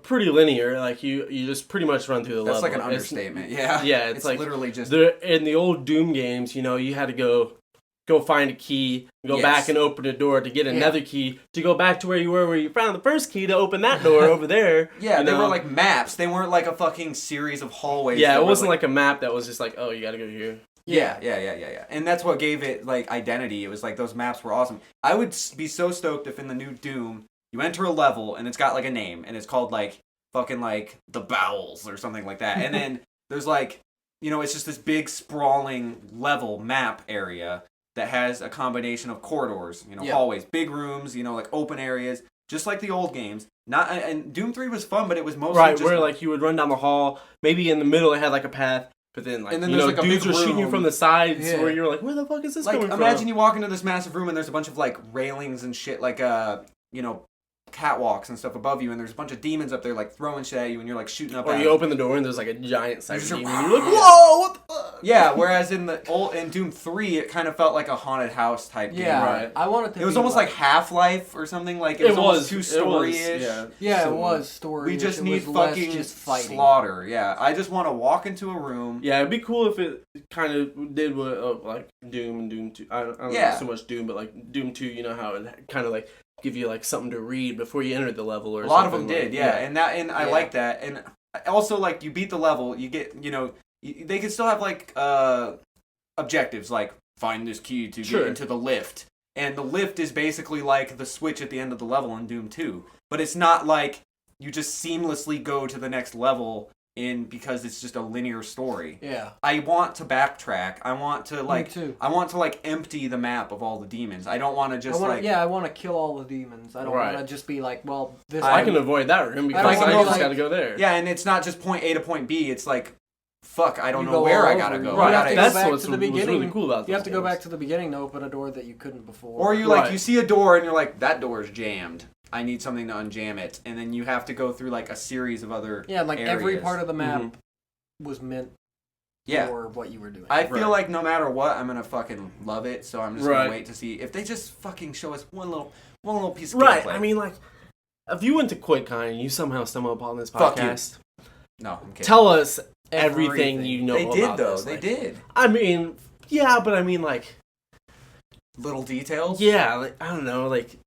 pretty linear. Like you just pretty much run through the level. That's like an understatement. Yeah. Yeah, it's like literally just in the old Doom games. You had to go find a key, go back and open a door to get another key to go back to where you found the first key to open that door over there. Yeah, they were like maps. They weren't like a fucking series of hallways. Yeah, it wasn't like a map that was just like, oh, you got to go here. Yeah. And that's what gave it, like, identity. It was like, those maps were awesome. I would be so stoked if in the new Doom, you enter a level, and it's got, like, a name, and it's called, like, fucking, like, The Bowels, or something like that. And then there's, like, it's just this big, sprawling level map area that has a combination of corridors, hallways, big rooms, like, open areas, just like the old games. And Doom 3 was fun, but it was mostly just... where, like, you would run down the hall, maybe in the middle it had, like, a path. But then, like, like dudes were shooting you from the sides where you're like, where the fuck is this coming from? Imagine you walk into this massive room and there's a bunch of, like, railings and shit, like, catwalks and stuff above you, and there's a bunch of demons up there, like, throwing shit at you, and you're, like, shooting up at them. Or you open the door and there's, like, a giant cyber demon, and you're like, whoa, what the fuck? Yeah, whereas in Doom 3, it kind of felt like a haunted house type game. Right. I wanted to. It was almost like Half-Life or something. Like it was almost too story-ish. Yeah, it was story. We just need fucking slaughter. Yeah, I just want to walk into a room. Yeah, it'd be cool if it kind of did what like Doom and Doom 2. I don't know so much Doom, but like Doom 2, you know how it kind of like give you like something to read before you enter the level or something. A lot of them did, and I like that. And also, like, you beat the level, you get, they could still have, like, objectives, like, find this key to get into the lift. And the lift is basically like the switch at the end of the level in Doom 2. But it's not like you just seamlessly go to the next level because it's just a linear story. Yeah. I want to backtrack. I want to, like, empty the map of all the demons. I don't want to just, I want to kill all the demons. I don't want to just be like, well, this... I can avoid that room because I just got to go there. Yeah, and it's not just point A to point B. It's like, fuck, I don't know where I gotta go. Right. You have to That's go back what's to the beginning. really cool about You have to games. go back to the beginning to open a door that you couldn't before. Or you see a door and you're like, that door is jammed. I need something to unjam it. And then you have to go through like a series of other areas. Every part of the map was meant for what you were doing. I feel like no matter what, I'm gonna fucking love it. So I'm just gonna wait to see if they just fucking show us one little piece of gameplay. I mean, like, if you went to QuakeCon and you somehow stumble upon this podcast, no, I'm kidding. Tell us everything you know. They did about though. this. They did. I mean, yeah, but I mean, like, little details. Yeah, like, I don't know, like,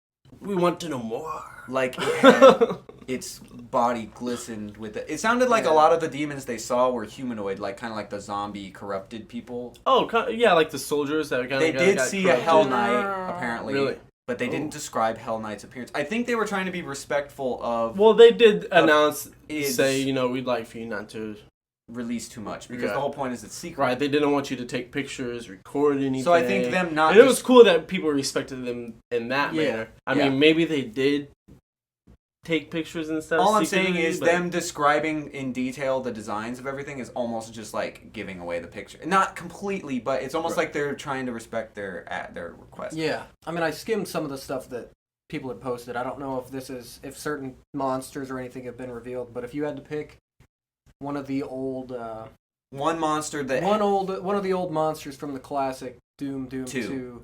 we want to know more. Like, it had, its body glistened with it. It sounded like a lot of the demons they saw were humanoid, like kind of like the zombie corrupted people. Oh, yeah, like the soldiers that they did see a Hell Knight apparently. Really? But they didn't describe Hell Knight's appearance. I think they were trying to be respectful of... Well, they did announce, say, we'd like for you not to... release too much, because the whole point is it's secret. Right, they didn't want you to take pictures, record anything. So I think them not... And it was cool that people respected them in that manner. I mean, maybe they did take pictures and stuff. All I'm saying is them describing in detail the designs of everything is almost just like giving away the picture. Not completely, but it's almost like they're trying to respect their request. Yeah. I mean, I skimmed some of the stuff that people had posted. I don't know if certain monsters or anything have been revealed, but if you had to pick one of the old... one of the old monsters from the classic Doom 2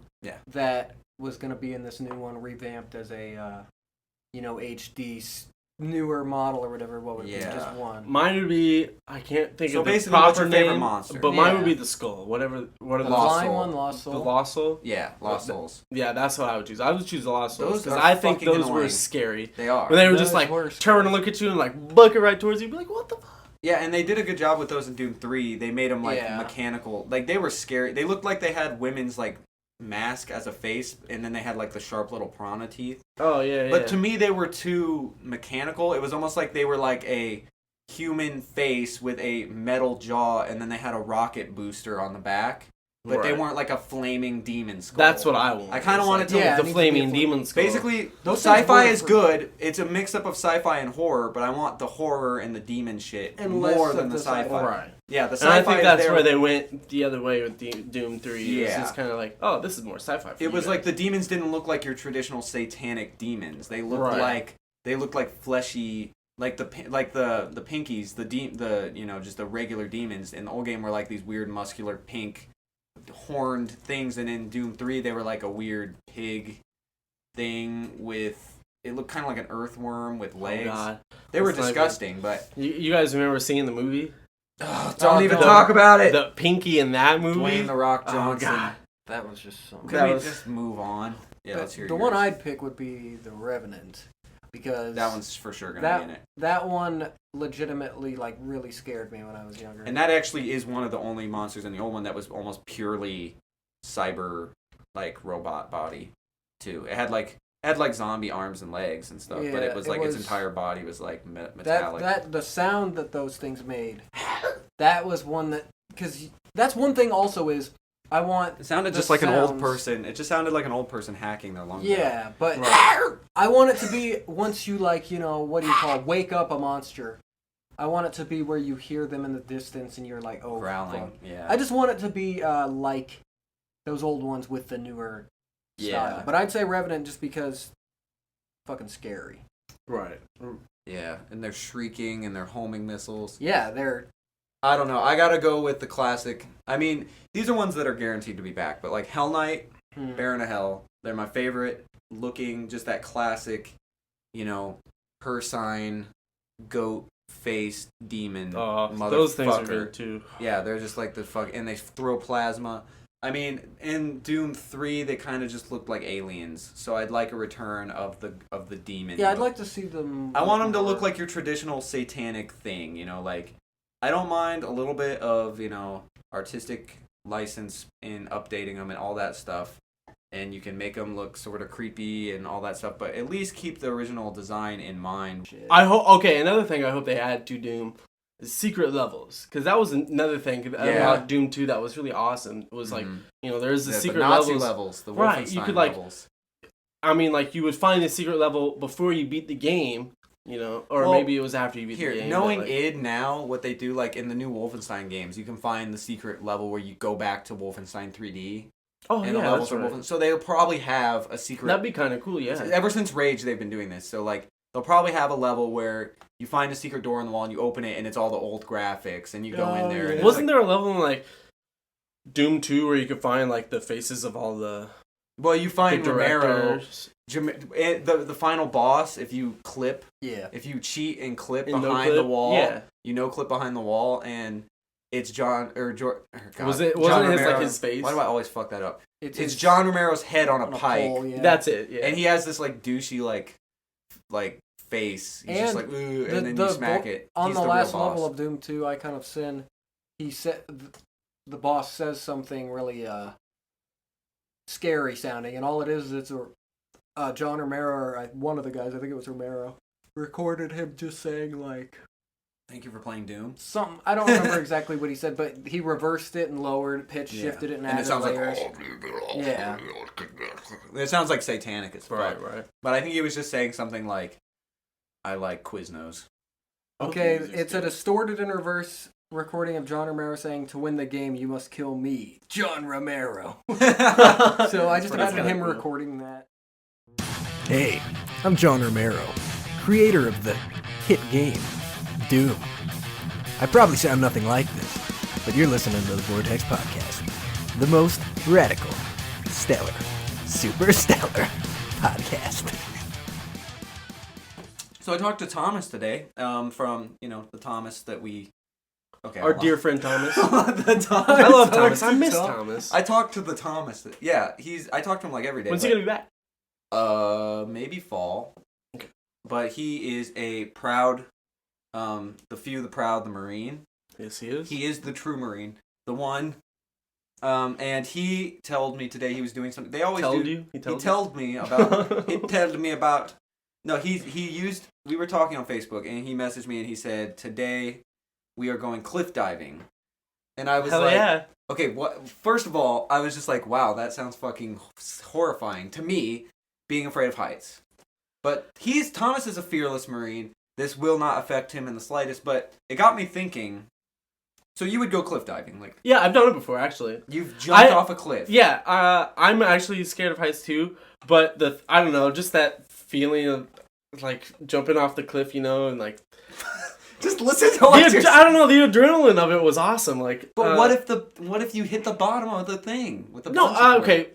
that was going to be in this new one revamped as a... HD newer model or whatever. What would it be? Just one. Mine would be, I can't think of the basically, proper what's your favorite name, monster? but mine would be the skull. What are the Lost Soul? Lost Soul. The Lost Soul? Yeah, Lost Souls. Yeah, that's what I would choose. I would choose the Lost Souls because Those I think those annoying. were scary. They are. When they were just like turn and look at you and like buck it right towards you, be like, what the fuck? Yeah, and they did a good job with those in Doom 3. They made them like mechanical. Like they were scary. They looked like they had women's like mask as a face, and then they had like the sharp little piranha teeth. Oh yeah. But to me, they were too mechanical. It was almost like they were like a human face with a metal jaw, and then they had a rocket booster on the back. But they weren't like a flaming demon skull. That's what I want. I kind of wanted to the flaming demon skull. Basically, sci-fi is good. It's a mix-up of sci-fi and horror, but I want the horror and the demon shit more than the sci-fi. Right. Yeah, the And sci-fi I think that's where they went the other way with Doom 3. Yeah. It's just kind of like, oh, this is more sci-fi for It was like the demons didn't look like your traditional satanic demons. They looked like fleshy, like the pinkies, just the regular demons in the old game were like these weird muscular pink horned things, and in Doom 3 they were like a weird pig thing with. It looked kind of like an earthworm with legs. Oh, God. They were disgusting, but... You guys remember seeing the movie? Don't even talk about it! The Pinky in that movie? Dwayne The Rock Johnson. Oh, God. That was just so... Could we just move on? Yeah, let's hear the one I'd pick would be The Revenant. Because... That one's for sure going to be in it. That one legitimately, like, really scared me when I was younger. And that actually is one of the only monsters in the old one that was almost purely cyber, like, robot body, too. It had, like zombie arms and legs and stuff, but it was like its entire body was like metallic. That the sound that those things made, that was one that, because that's one thing also is I want. It sounded just like an old person. It just sounded like an old person hacking their lungs. Yeah, but I want it to be once you like what do you call it, wake up a monster. I want it to be where you hear them in the distance and you're like, oh, growling. Fuck. Yeah. I just want it to be like those old ones with the newer. Style. But I'd say Revenant just because fucking scary. Right. Yeah, and they're shrieking and they're homing missiles. Yeah, they're... I don't know. I gotta go with the classic. I mean, these are ones that are guaranteed to be back, but like Hell Knight, Baron of Hell, they're my favorite looking, just that classic, Persine, goat-faced demon motherfucker. Those things are good too. Yeah, they're just like the fuck, and they throw plasma. I mean, in Doom 3, they kind of just looked like aliens, so I'd like a return of the demon. Yeah, I'd like to see them... I want them to look like your traditional satanic thing, like, I don't mind a little bit of, artistic license in updating them and all that stuff, and you can make them look sort of creepy and all that stuff, but at least keep the original design in mind. Another thing I hope they add to Doom... secret levels, because that was another thing about Doom 2 that was really awesome. It was like there's the secret levels, the Wolfenstein right? You could levels. You would find the secret level before you beat the game, or maybe it was after you beat the game. Knowing id now, what they do, like in the new Wolfenstein games, you can find the secret level where you go back to Wolfenstein 3D. Oh, and the levels are Wolfenstein. So they'll probably have a secret. That'd be kind of cool, yeah. Ever since Rage, they've been doing this. So like. They'll probably have a level where you find a secret door in the wall and you open it and it's all the old graphics and you go in there. And wasn't there a level in like Doom 2 where you could find like the faces of all the you find Romero, the final boss. If you if you cheat and clip behind the wall, you clip behind the wall and it's John or George. God, wasn't his face? Why do I always fuck that up? It's John Romero's head on a pike. Pole, yeah. That's it. Yeah. And he has this like douchey like face. He's just like, ooh, and then you smack it. On the last level of Doom 2, Icon of Sin, he said the boss says something really scary sounding, and all it is it's John Romero, or one of the guys, I think it was Romero, recorded him just saying like, "Thank you for playing Doom." Something I don't remember exactly what he said, but he reversed it and lowered, pitch shifted it, and added layers. Yeah. It sounds like satanic as fuck. Right. But I think he was just saying something like, "I like Quiznos." Okay, it's a distorted and reverse recording of John Romero saying, "To win the game, you must kill me, John Romero." So I just imagine him recording that. Hey, I'm John Romero, creator of the hit game, Doom. I probably sound nothing like this, but you're listening to the Vortex Podcast, the most radical, stellar, super stellar podcast. So I talked to Thomas today, from, the Thomas that we... Okay, our dear friend Thomas. I love Thomas. I miss Thomas. I talked to the Thomas. I talk to him like every day. When's he going to be back? Maybe fall. Okay. But he is a proud, the few, the proud, the Marine. Yes, he is. He is the true Marine. The one. And he told me today he was doing something. They always told do. You? He told me about... He told me about... No, he used... We were talking on Facebook, and he messaged me, and he said, today we are going cliffdiving. And I was yeah. Okay, what? First of all, I was just like, wow, that sounds fucking horrifying to me, being afraid of heights. But Thomas is a fearless Marine. This will not affect him in the slightest, but it got me thinking... So you would go cliffdiving, like... Yeah, I've done it before, actually. You've jumped off a cliff. Yeah, I'm actually scared of heights too, but I don't know, just that feeling of, like, jumping off the cliff, and like... Just listen to what you're saying. I don't know. The adrenaline of it was awesome. Like, But what if you hit the bottom of the thing with the bungee no? cord? Okay.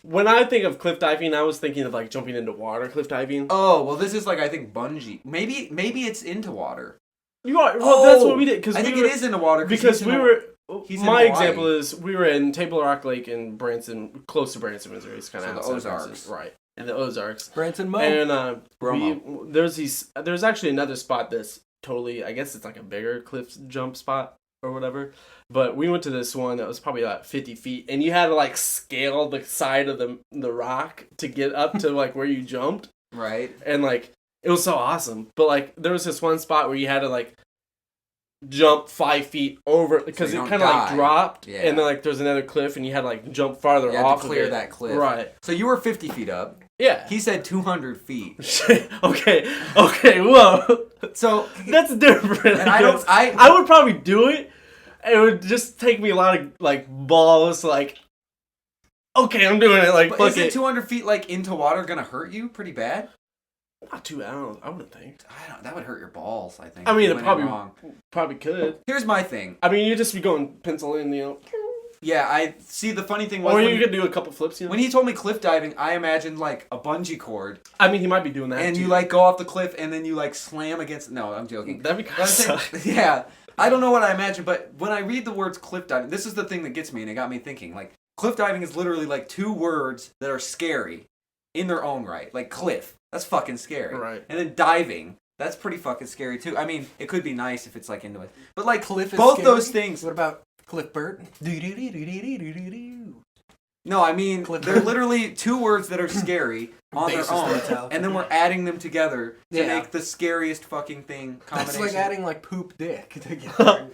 When I think of cliff diving, I was thinking of like jumping into water cliff diving. Oh well, this is like I think bungee. Maybe it's into water. You are. Well, that's what we did. I think it is into water because we were. He's in my Hawaii. example is we were in Table Rock Lake in Branson, close to Branson, Missouri. It's kind of the Ozarks, right? In the Ozarks. Branson Mo. And there's actually another spot that's totally, I guess it's like a bigger cliff jump spot or whatever. But we went to this one that was probably about 50 feet, and you had to like scale the side of the rock to get up to like where you jumped. Right. And like it was so awesome. But like there was this one spot where you had to like jump 5 feet over because so it kind of like dropped, and then like there's another cliff, and you had to like jump farther off to clear of it. that cliff. Right. So you were 50 feet up. Yeah. He said 200 feet. Okay, whoa. So that's different. And I would probably do it. It would just take me a lot of like balls. Like, okay, I'm doing it. Like, but fuck is it 200 feet like into water gonna hurt you pretty bad? Not too. I wouldn't think. That would hurt your balls. I think. I mean, it probably could. Here's my thing. I mean, you just be going pencil in, you know. Yeah, I see. The funny thing was, or you could do a couple flips. You know? When he told me cliff diving, I imagined like a bungee cord. I mean, he might be doing that. And too. you like go off the cliff, and then you like slam against. No, I'm joking. That'd be kind of suck. Yeah, I don't know what I imagined, but when I read the words cliff diving, this is the thing that gets me, and it got me thinking. Like cliff diving is literally like two words that are scary in their own right. Like cliff, that's fucking scary. Right. And then diving. That's pretty fucking scary too. I mean, it could be nice if it's like into it, but like cliff is both scary? those things. What about Cliff Burt? No, I mean they're literally two words that are scary on their own, and then we're adding them together to make the scariest fucking thing combination. That's like adding like poop dick together.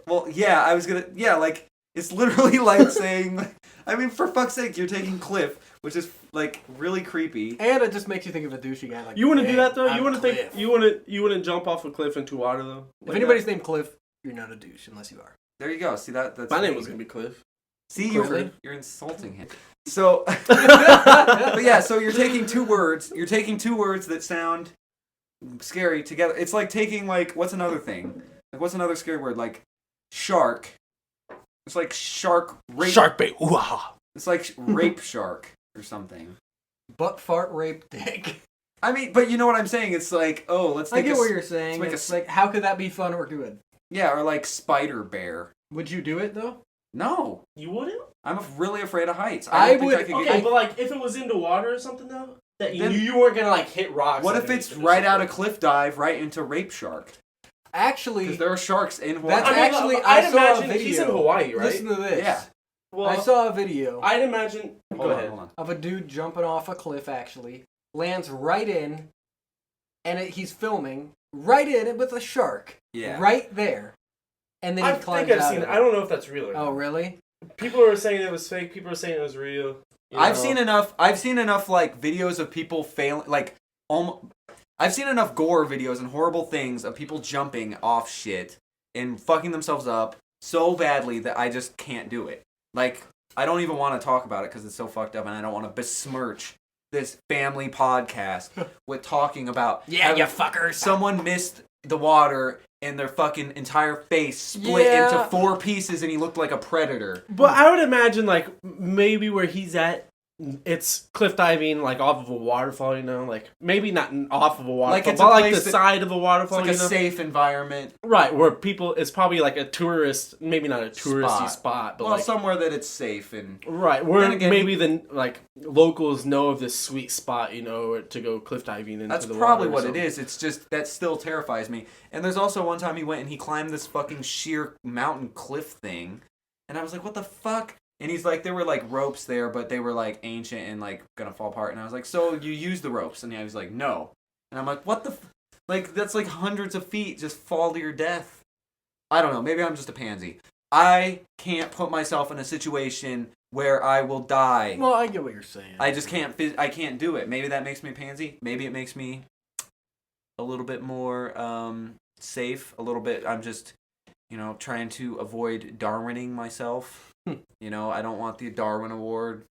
Well, yeah, I was gonna. Yeah, like it's literally like saying. I mean, for fuck's sake, you're taking cliff, which is like really creepy. And it just makes you think of a douchey guy. Like, you wouldn't do that though. I'm You wouldn't Cliff. think. You wouldn't jump off a cliff into water though. If anybody's named Cliff, you're not a douche unless you are. There you go. See that's my name was gonna be Cliff. See, Clifford? you're insulting him. So, but yeah, so you're taking two words. You're taking two words that sound scary together. It's like taking like what's another thing? Like what's another scary word? Like shark. It's like shark rape. Shark bait. Ooh-ah. It's like rape shark or something. Butt fart rape dick. I mean, but you know what I'm saying? It's like, oh, let's take I get what you're saying. make It's like, how could that be fun or good? yeah, or like spider bear. Would you do it though? No, You wouldn't? I'm really afraid of heights. I don't think would- I could Okay, get. but like if it was into water or something though, that you Then- knew you weren't gonna like hit rocks. What if it's right out of cliff dive right into rape shark? Actually, Because there are sharks in Hawaii. That's I mean, actually, I'd I saw a imagine video. he's in Hawaii, right? Listen to this. Yeah. Well, I saw a video I'd imagine. Hold on. of a dude jumping off a cliff. Actually, lands right in, and he's filming right in it with a shark. Yeah. Right there, and then he I climbs think I've out seen of it. I don't know if that's real or not. Oh, really? People are saying it was fake. People are saying it was real. I've seen enough like videos of people failing. Like, I've seen enough gore videos and horrible things of people jumping off shit and fucking themselves up so badly that I just can't do it. Like, I don't even want to talk about it because it's so fucked up, and I don't want to besmirch this family podcast with talking about Yeah, you fuckers. someone missed the water and their fucking entire face split into 4 pieces and he looked like a predator. But I would imagine like maybe where he's at, it's cliff diving like off of a waterfall, you know, like maybe not off of a waterfall, Like it's but a like place the side of a waterfall, It's like you a know? safe environment. Right, where people, it's probably like a tourist, maybe not a touristy spot, but well, like somewhere that it's safe and right, where Then again, maybe the like locals know of this sweet spot, you know, to go cliff diving into that's the probably water or what it is. It's just that still terrifies me. And there's also one time he went and he climbed this fucking sheer mountain cliff thing, and I was like, what the fuck? And he's like, there were like ropes there, but they were like ancient and like gonna fall apart. And I was like, so you use the ropes? And he was like, no. And I'm like, what the like that's like hundreds of feet just fall to your death. I don't know. Maybe I'm just a pansy. I can't put myself in a situation where I will die. Well, I get what you're saying. I just can't. I can't do it. Maybe that makes me a pansy. Maybe it makes me a little bit more safe. A little bit. I'm just, trying to avoid Darwining myself. I don't want the Darwin Award.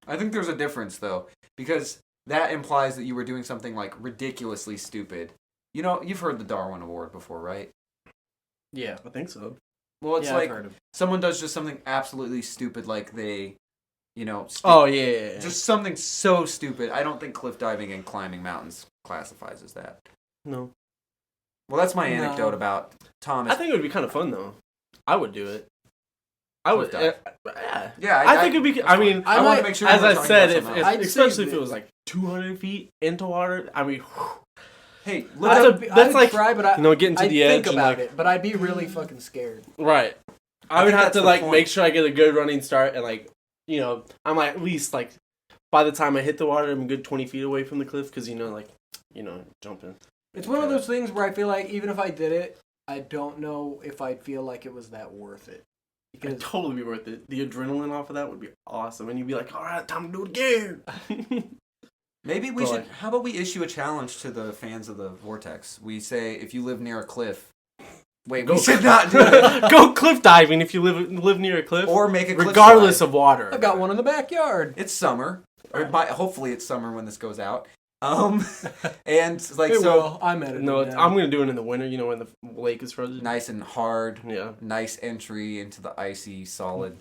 I think there's a difference though, because that implies that you were doing something like ridiculously stupid. You've heard the Darwin Award before, right? Yeah. I think so. Well, it's Yeah, I've heard of- someone does just something absolutely stupid, like they, Oh, yeah. just something so stupid. I don't think cliff diving and climbing mountains classifies as that. No. Well, that's my No. anecdote about Thomas. I think it would be kind of fun, though. I would do it. I would. Cliff Yeah. Yeah, I think it'd be. that's I fine. mean, I want to make sure. as we're I talking said, about if something else. I'd especially say if it was like 200 feet into water, I mean, Hey, that's like try, but getting to I'd the edge think and about like it, but I'd be really fucking scared. right. I I would think have that's to the like point. make sure I get a good running start and I'm like at least like by the time I hit the water, I'm a good 20 feet away from the cliff because jumping. It's one of those things where I feel like even if I did it, I don't know if I'd feel like it was that worth it. It'd totally be worth it. The adrenaline off of that would be awesome, and you'd be like, "All right, time to do it again." Maybe we But, should. like- How about we issue a challenge to the fans of the Vortex? We say if you live near a cliff. Wait, we should not do it. Go cliff diving if you live near a cliff, Or make a cliff regardless slide. of water. I got one in the backyard. It's summer. Hopefully it's summer when this goes out. And like It so will. I'm editing. No, down. I'm gonna do it in the winter. When the lake is frozen. nice and hard. Yeah, Nice entry into the icy solid.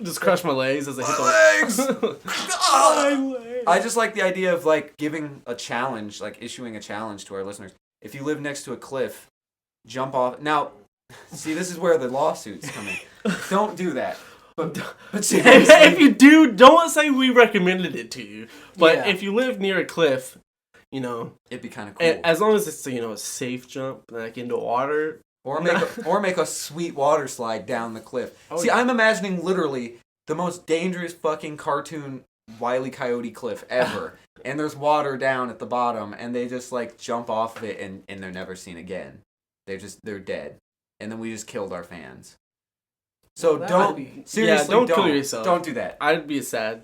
just crush my legs as I hit My the legs! I just like the idea of like giving a challenge, like issuing a challenge to our listeners. If you live next to a cliff, jump off. Now, see, this is where the lawsuits come in. Don't do that. But seriously, if you do, don't say we recommended it to you. But Yeah. if you live near a cliff, it'd be kind of cool. as long as it's a safe jump, like into water. Or make a sweet water slide down the cliff. Oh, See, yeah. I'm imagining literally the most dangerous fucking cartoon Wile E. Coyote cliff ever. And there's water down at the bottom, and they just like jump off of it, and they're never seen again. They're dead. And then we just killed our fans. So That don't would be- seriously don't kill yourself. Don't do that. I'd be sad.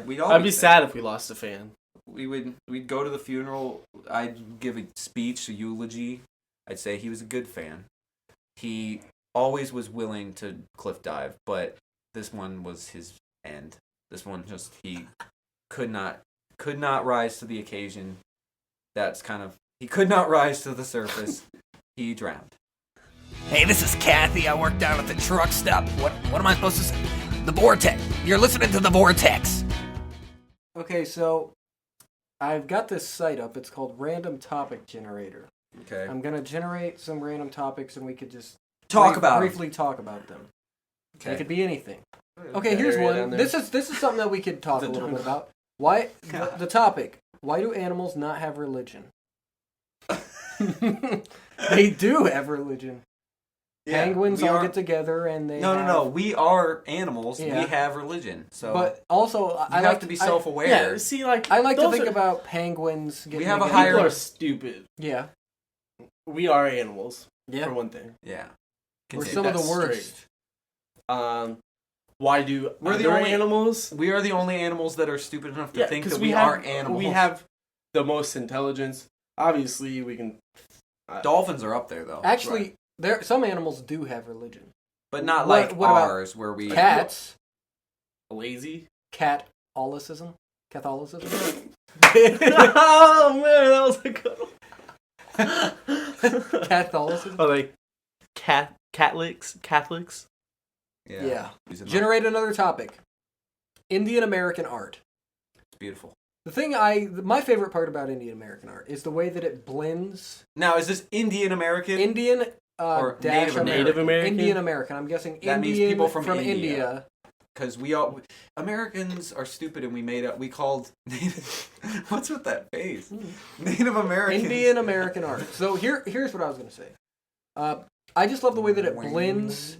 We'd I'd be sad if we lost a fan. We'd go to the funeral. I'd give a speech, a eulogy. I'd say he was a good fan. He always was willing to cliff dive, but this one was his end. This one he could not rise to the occasion. He could not rise to the surface. He drowned. Hey, this is Kathy. I work down at the truck stop. What am I supposed to say? The Vortex. You're listening to the Vortex. Okay, so I've got this site up. It's called Random Topic Generator. Okay. I'm gonna generate some random topics, and we could just briefly talk about them. Okay. It could be anything. Okay, here's area down one. there. This is something that we could talk a The little bit jungle. about. Why the topic? Why do animals not have religion? They do have religion. Yeah, Penguins we all are- get together and they No. We are animals. Yeah. We have religion. So But also, you I have like to be I- self-aware. Yeah, see, like I like to those think are- about penguins. Getting have a together. people higher- are stupid. Yeah, We are animals, yeah. for one thing. Yeah. We're Continue. some of the That's worst. Why do We're the other only- animals? We are the only animals that are stupid enough to Yeah, think because that we are animals. We have the most intelligence. Obviously, we can. Dolphins are up there though. Actually, some animals do have religion. But not What- like what about ours, where we Cats, Lazy. Cat-holicism, Catholicism. Oh man, that was a good one. Catholicism. Are they Catholics? Yeah. Using Generate another topic. Indian American art. It's beautiful. The thing my favorite part about Indian American art is the way that it blends Now, is this Indian American? Indian Or dash Native American? Indian American. I'm guessing That means Indian people from India. India. Because Americans are stupid, and we called Native. What's with that face? Native Americans. Indian American art. So here's what I was gonna say. I just love the way that it blends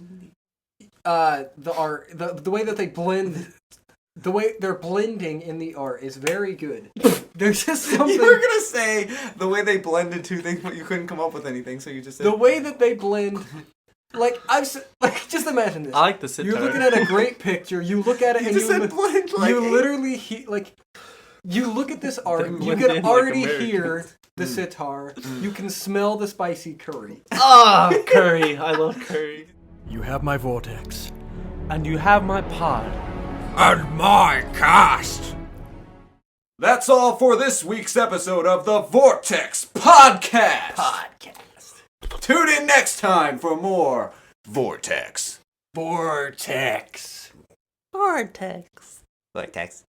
the art. The way that they blend. The way they're blending in the art is very good. There's just something. You were gonna say the way they blended two things, but you couldn't come up with anything, so you just said The way that they blend, just imagine this. I like the sitar. You're looking at a great picture. You look at it You and just said blend like you literally you look at this art. You blend can in like already Americans. hear the sitar. You can smell the spicy curry. Ah, curry. I love curry. You have my vortex. And you have my pod. And my cast. That's all for this week's episode of the Vortex Podcast. Tune in next time for more Vortex. Vortex. Vortex. Vortex.